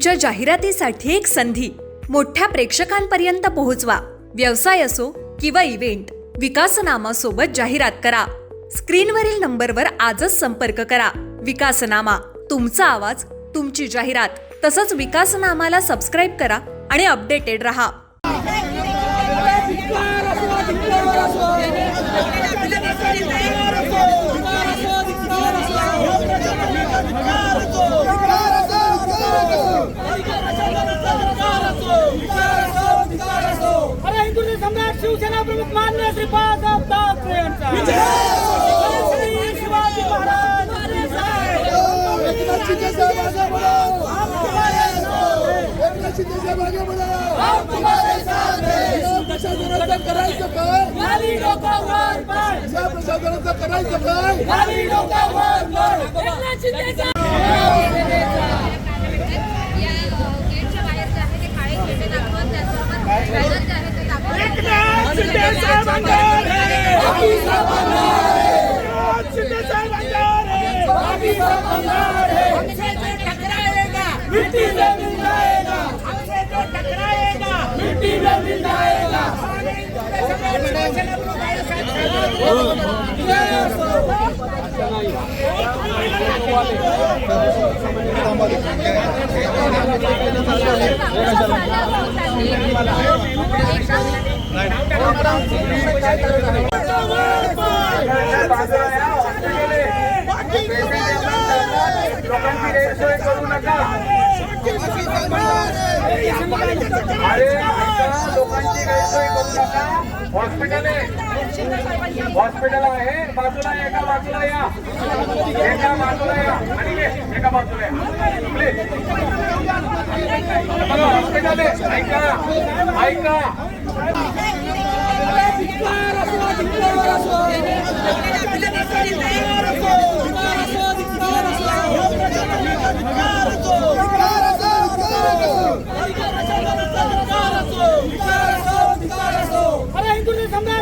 तुमच्या जाहिरातीसाठी एक संधी मोठ्या प्रेक्षकांपर्यंत पोहोचवा. व्यवसाय असो किंवा इव्हेंट, विकासनामा सोबत जाहिरात करा. स्क्रीनवरील नंबरवर आजच संपर्क करा. विकासनामा, तुमचा आवाज, तुमची जाहिरात. तसंच विकासनामाला सबस्क्राईब करा आणि अपडेटेड रहा. शिवसेना प्रमुख माननीय श्री बाळासाहेब ठाकरे यांचा शिवाजी मिट्टी में मिल जाएगा, हमसे जो टकराएगा मिट्टी में मिल जाएगा. लोकांची गैरसोय करू नका. अरे लोकांची गैरसोय करू नका. हॉस्पिटल आहे, हॉस्पिटल आहे. बाजूला एका बाजूला या, एका बाजूला या आणि एका बाजूला या. हॉस्पिटल आहे, ऐका ऐका.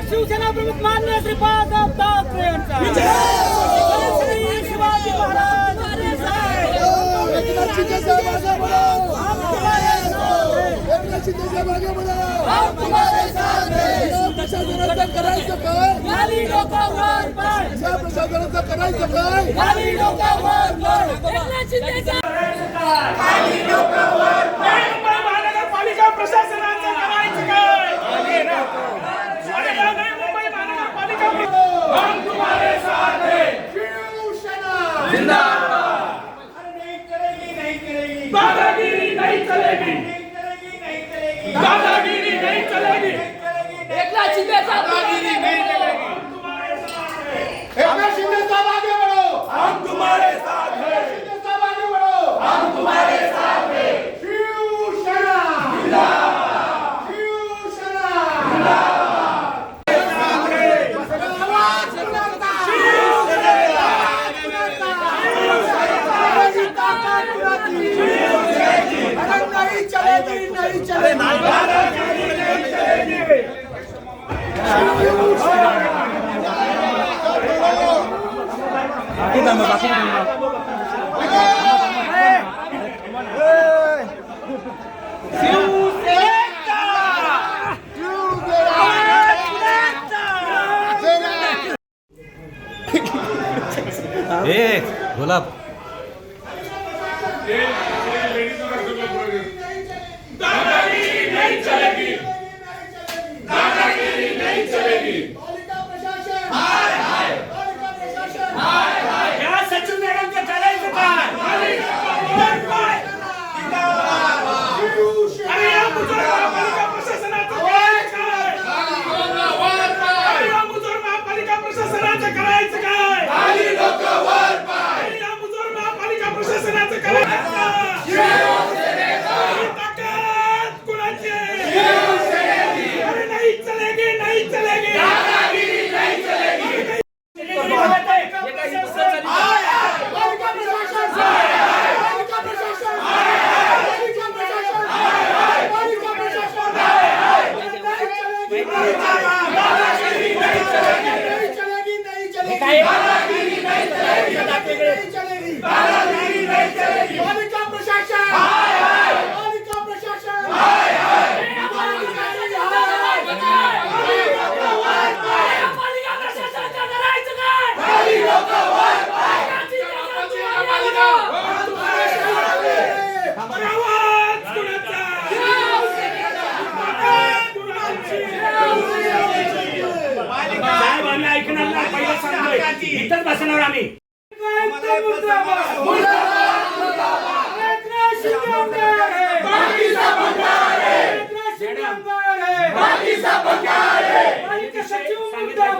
शिवसेना प्रमुख माननीय श्री बाळासाहेब ठाकरे यांचा शिवाजी महानगरपालिका प्रशासनाचं करायचं काय? हम तुम्हारे साथ हैं. शिवसेना जिंदाबाद. नहीं करेगी, नहीं करेगी. दादागिरी नहीं चलेगी. दादागिरी नहीं चलेगी. एकनाथ शिंदे साहब दादागिरी नहीं चलेगी. हम तुम्हारे साथ हैं. एकनाथ शिंदे साहब आगे बढ़ो. हम तुम्हारे साथ हैं. शिंदे साहब आगे बढ़ो. हम तुम्हारे साथ हैं. शिवसेना जिंदाबाद. शिवसेना जिंदाबाद. नहीं चले गुलाब दादागिरी नहीं चलेगी. दादागिरी नहीं चलेगी. पालिका प्रशासन हाय हाय. पालिका प्रशासन हाय हाय. या सचिव मॅडम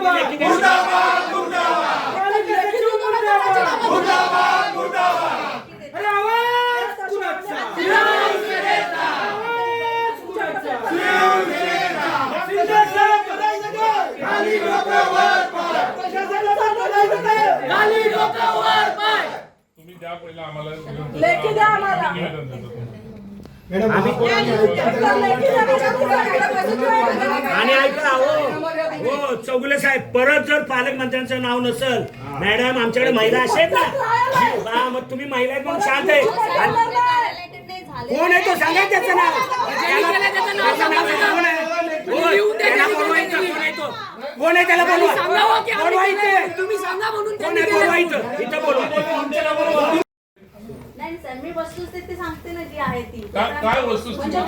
पालिका सचिव मुर्दाबाद. अरे आवाज कुणाचा? आवाज कुणाचा? शिंदे साहेब करायचं काय? खाली डोकं वर पाय. प्रशासनाचा करायचं काय? खाली डोकं वर पाय. तुम्ही द्या पहिला आम्हाला लेखी द्या आम्हाला. निवेदन देतो तुम्ही. आणि ऐका हो चौगुले साहेब, परत जर पालकमंत्र्यांचं नाव नसेल, मॅडम आमच्याकडे महिला असेल ना, मग तुम्ही महिला आहेत म्हणून शांत आहे. कोण आहे तो सांगा त्याचं नाव. कोण आहे त्याला बोलवा. तुम्ही सांगा म्हणून कोण आहे बोलवायचं इथं बोलवा. नाही सर, मी वस्तुस्थिती सांगते ना जी आहे ती. काय वस्तुस्थिती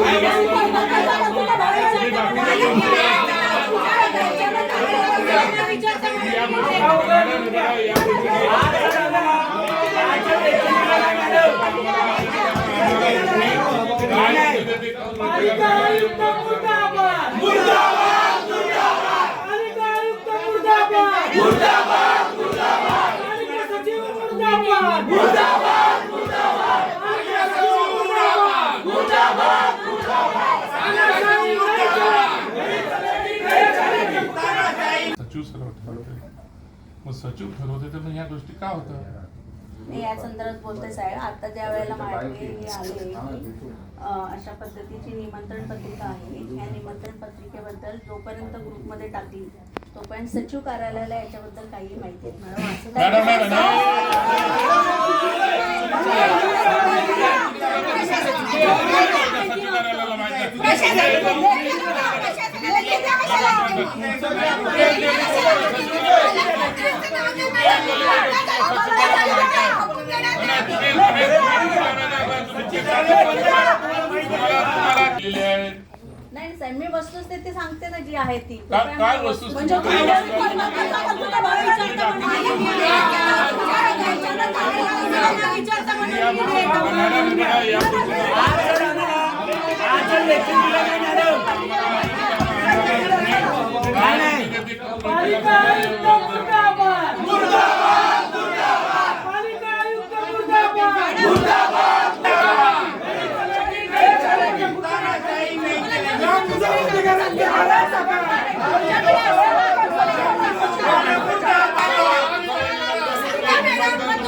सचिव सर्व ठरवते. मग सचिव ठरवते तर मग ह्या गोष्टी का होतात? मी या संदर्भात बोलते साहेब. आता ज्या वेळेला माझे आले अशा पद्धतीची निमंत्रण पत्रिका आहे. या निमंत्रण पत्रिकेबद्दल जोपर्यंत ग्रुपमध्ये टाकली तोपर्यंत सचिव कार्यालयाला याच्याबद्दल काही माहिती आहे मॅडम. असं नाही साहेब, मी वस्तुस्थिती सांगते ना जी आहे ती. काय वस्तुस्थिती?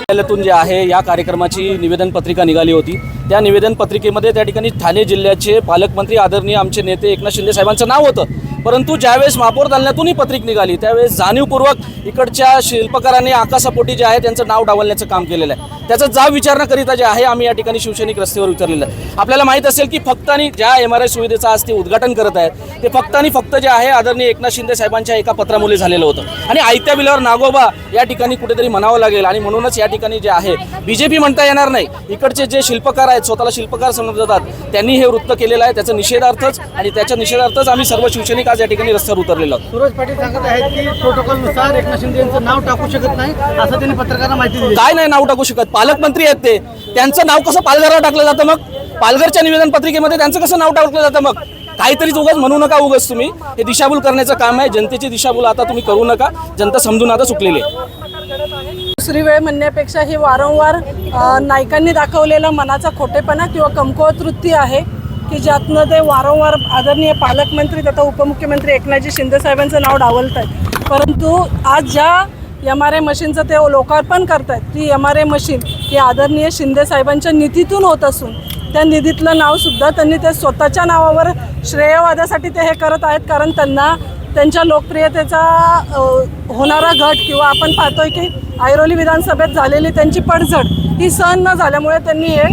न्यायालयातून जे आहे या कार्यक्रमाची निवेदन पत्रिका निघाली होती. त्या निवेदन पत्रिकेमध्ये त्या ठिकाणी ठाणे जिल्ह्याचे पालकमंत्री आदरणीय आमचे नेते एकनाथ शिंदे साहेबांचं नाव होतं. परंतु ज्यावेळेस महापौर दालनातून ही पत्रिका निघाली त्यावेळेस जाणीवपूर्वक इकडच्या शिल्पकारांनी आकाशापोटी जे आहे त्यांचं नाव डावलण्याचं काम केलेलं आहे. त्याचा जाब विचारण्याकरिता जे आहे आम्ही या ठिकाणी शिवसैनिक रस्त्यावर उतरलेलं आहे. आपल्याला माहीत असेल की फक्त आणि ज्या MRI सुविधेचं आज ते उद्घाटन करत आहेत ते फक्त आणि फक्त जे आहे आदरणीय एकनाथ शिंदे साहेबांच्या एका पत्रामुळे झालेलं होतं. आणि आयत्या बिलावर नागोबा या ठिकाणी कुठेतरी म्हणावं लागेल. आणि म्हणूनच या ठिकाणी जे आहे BJP म्हणता येणार नाही. इकडचे जे शिल्पकार आहेत स्वतःला शिल्पकार समजतात त्यांनी हे वृत्त केलेलं आहे. त्याचा निषेधार्थच आणि त्याच्या निषेधार्थच आम्ही सर्व शिवसैनिक आज या ठिकाणी रस्त्यावर उतरलेलो आहोत. सूरज पाटील सांगत आहेत की प्रोटोकॉलनुसार एकनाथ शिंदे यांचं नाव टाकू शकत नाही असं त्यांनी पत्रकारांना माहिती दिली. काय नाही नाव टाकू शकत. पालकमंत्री आहेत ते. त्यांचं नाव कसं पालघरला टाकलं जातं मग? पालघरच्या निवेदन पत्रिकेमध्ये त्यांचं कसं नाव टाकलं जातं मग? काहीतरी उगाच म्हणू नका. उगाच तुम्ही हे दिशाभूल करण्याचं काम आहे. जनतेची दिशाभूल आता तुम्ही करू नका. जनता समजून आता चुकलेली आहे. दुसरी वेळ म्हणण्यापेक्षा हे वारंवार नायकांनी दाखवलेला मनाचा खोटेपणा किंवा कमकुवत वृत्ती आहे की ज्यातनं ते वारंवार आदरणीय पालकमंत्री तथा उपमुख्यमंत्री एकनाथजी शिंदे साहेबांचं नाव डावलत आहेत. परंतु आज ज्या MRI मशीनचं ते लोकार्पण करत आहेत ती MRI मशीन ही आदरणीय शिंदे साहेबांच्या निधीतून होत असून त्या निधीतलं नावसुद्धा त्यांनी ते स्वतःच्या नावावर श्रेयवादासाठी ते हे करत आहेत. कारण त्यांना त्यांच्या लोकप्रियतेचा होणारा घट किंवा आपण पाहतोय की ऐरोली विधानसभेत झालेली त्यांची पडझड ही सहन न झाल्यामुळे त्यांनी हे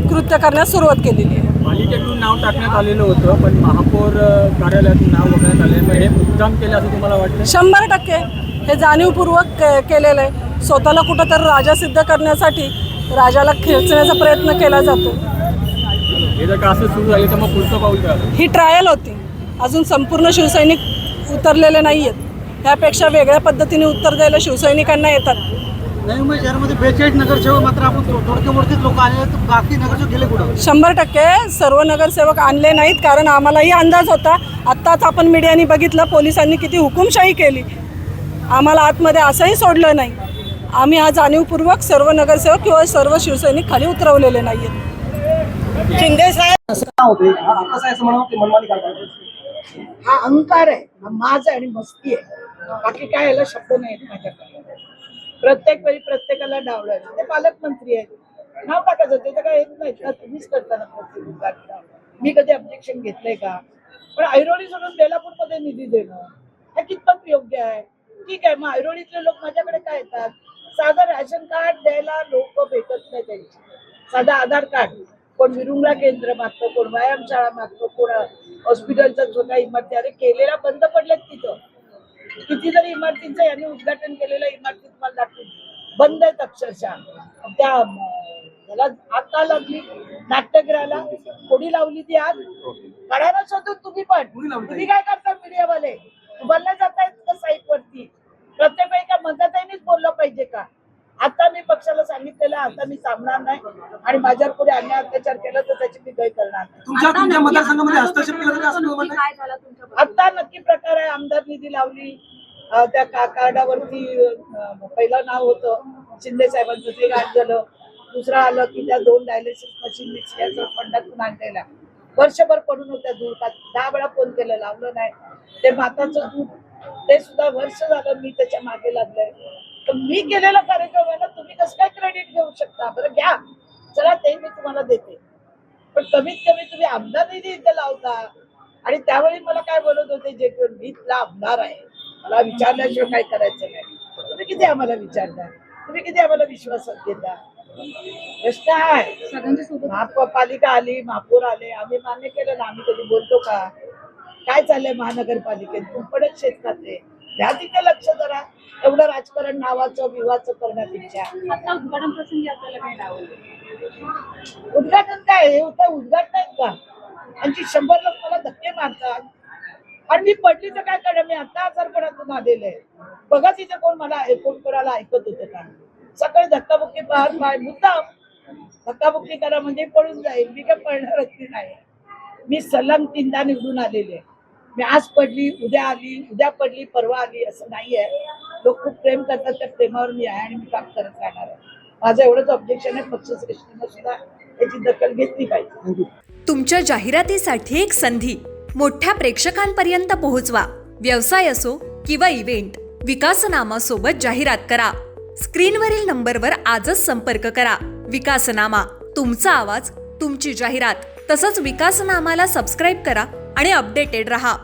कृत्य करण्यास सुरुवात केलेली आहे. पालिकेतून नाव टाकण्यात आलेलं होतं पण महापौर कार्यालयातून नाव वगळण्यात आले. हे मुद्दाम केलं असं तुम्हाला वाटतं? 100% हे जाणीवपूर्वक केलेलं आहे. स्वतःला कुठंतरी राजा सिद्ध करण्यासाठी राजाला खेचण्याचा प्रयत्न केला जातो. हे जर का असं सुरू झालं तर मग पुढचं पाऊल काय? ही ट्रायल होती. अजून संपूर्ण शिवसैनिक उतरलेले नाही आहेत. त्यापेक्षा वेगळ्या पद्धतीने उत्तर द्यायला शिवसैनिकांना येतात. नवी मुंबई शहरामध्ये 42 नगरसेवक मात्र आपण थोडक्यावरतीच लोक आले तर बाकी नगरसेवक गेले कुठं? 100% सर्व नगरसेवक आणले नाहीत. कारण आम्हालाही अंदाज होता. आत्ताच आपण मीडियाने बघितलं पोलिसांनी किती हुकुमशाही केली. आम्हाला आतमध्ये असंही सोडलं नाही. आम्ही हा जाणीवपूर्वक सर्व नगरसेवक किंवा सर्व शिवसैनिक खाली उतरवलेले नाही आहेत. शिंदे साहेब हा अहंकार आहे, हा माज आहे आणि मस्ती आहे. बाकी काय याला शब्द नाहीत माझ्याकडे. प्रत्येक वेळी प्रत्येकाला डावलायचं. ते पालकमंत्री आहेत, नाव टाकायचं. ते तर काय येत नाहीत ना, तुम्हीच करताना प्रत्येक उद्घाटन. मी कधी ऑब्जेक्शन घेतलंय का? पण ऐरोली सोडून बेलापूरमध्ये निधी देणं हे कितपत योग्य आहे? ठीक आहे, मग ऐरोलीतले लोक माझ्याकडे काय येतात? साधं रॅशन कार्ड द्यायला लोक भेटत नाही त्यांची. साधं आधार कार्ड. कोण विरुंगला केंद्र मागतो, कोण व्यायामशाळा मागतो, कोण हॉस्पिटलचं छोट्या इमारती. अरे केलेल्या बंद पडल्यात तिथं. कितीतरी इमारतींचं यांनी उद्घाटन केलेल्या इमारती तुम्हाला दाखवून बंद आहेत अक्षरशः. त्या त्याला आग का लागली? नाट्यगृहाला कोणी लावली ती आग? काढायला शोधून तुम्ही पण. तुम्ही काय करता मीडियावाले? तुम्हाला जात आहेत का साईट वरती? प्रत्येक वेळी का मतदातांनीच बोललं पाहिजे का? आता मी पक्षाला सांगितलेलं, आता मी थांबणार नाही आणि माझ्यावर पुढे अन्याय अत्याचार केला तर त्याची मी गय करणार नाही. तुमच्या मतदारसंघामध्ये हस्तक्षेप केला तर असं म्हणणं आहे? आता नक्की प्रकार आहे. आमदार निधी लावली, त्या कार्डावरती पहिलं नाव होतं शिंदे साहेबांचं, ते गाठ झालं. दुसरं आलं की त्या 2 डायलिसिस मशीन मिक्सरच्या फंडातून आणलेल्या वर्षभर पडून होत्या दूर. 10 वेळा फोन केलं, लावलं नाही. ते माताचं दूध ते सुद्धा वर्ष झालं मी त्याच्या मागे लागलंय. तर मी केलेला कार्यक्रम आहे ना, तुम्ही कसं काय क्रेडिट घेऊ शकता? बरं घ्या, चला ते मी तुम्हाला देते. पण कमीत कमी तुम्ही आमदार निधी इथे लावता. आणि त्यावेळी मला काय बोलत होते, जे मी तुला आमदार आहे, मला विचारल्याशिवाय काय करायचं नाही. तुम्ही किती आम्हाला विचारता? तुम्ही किती आम्हाला विश्वासात घेता? प्रश्न आहे. महापालिका आली, महापौर आले, आम्ही मान्य केलं ना. आम्ही कधी बोलतो का? काय चाललंय महानगरपालिकेत? तुमपणच शेत खाते. द्या तिथे लक्ष जरा. एवढं राजकारण नावाचं विवाचं करण्यापेक्षा. उद्घाटन प्रसंगी आपल्याला काय लावलं? उद्घाटन काय हे होतं? उद्घाटन आहेत का? आणि 100 लोक मला धक्के मारतात आणि मी पडली तर काय करणार? मी आता आजारपणातून आलेले आहे. बघा तिथे कोण मला कोणाला ऐकत होतं का? सकाळी धक्काबुक्की पाय मुद्दाम धक्काबुक्की करा म्हणजे पळून जाईल. मी काय पळणारच नाही. मी सलग 3दा निवडून आलेले. मी आज पडली, उद्या आली, उद्या पडली, परवा आली, असं नाहीये. लोक खूप प्रेम करतात, त्या प्रेमावर मी आहे आणि मी काम करत राहणार आहे. माझं एवढंच ऑब्जेक्शन आहे, पक्षश्रेष्ठीनं सुद्धा याची दखल घेतली पाहिजे. तुमच्या जाहिरातीसाठी एक संधी मोठ्या प्रेक्षकांपर्यंत पोहोचवा. व्यवसाय असो किंवा इव्हेंट, विकासनामा सोबत जाहिरात करा. स्क्रीनवरील नंबरवर आजच संपर्क करा. विकासनामा, तुमचा आवाज, तुमची जाहिरात. तसंच विकासनामाला सबस्क्राईब करा आणि अपडेटेड रहा.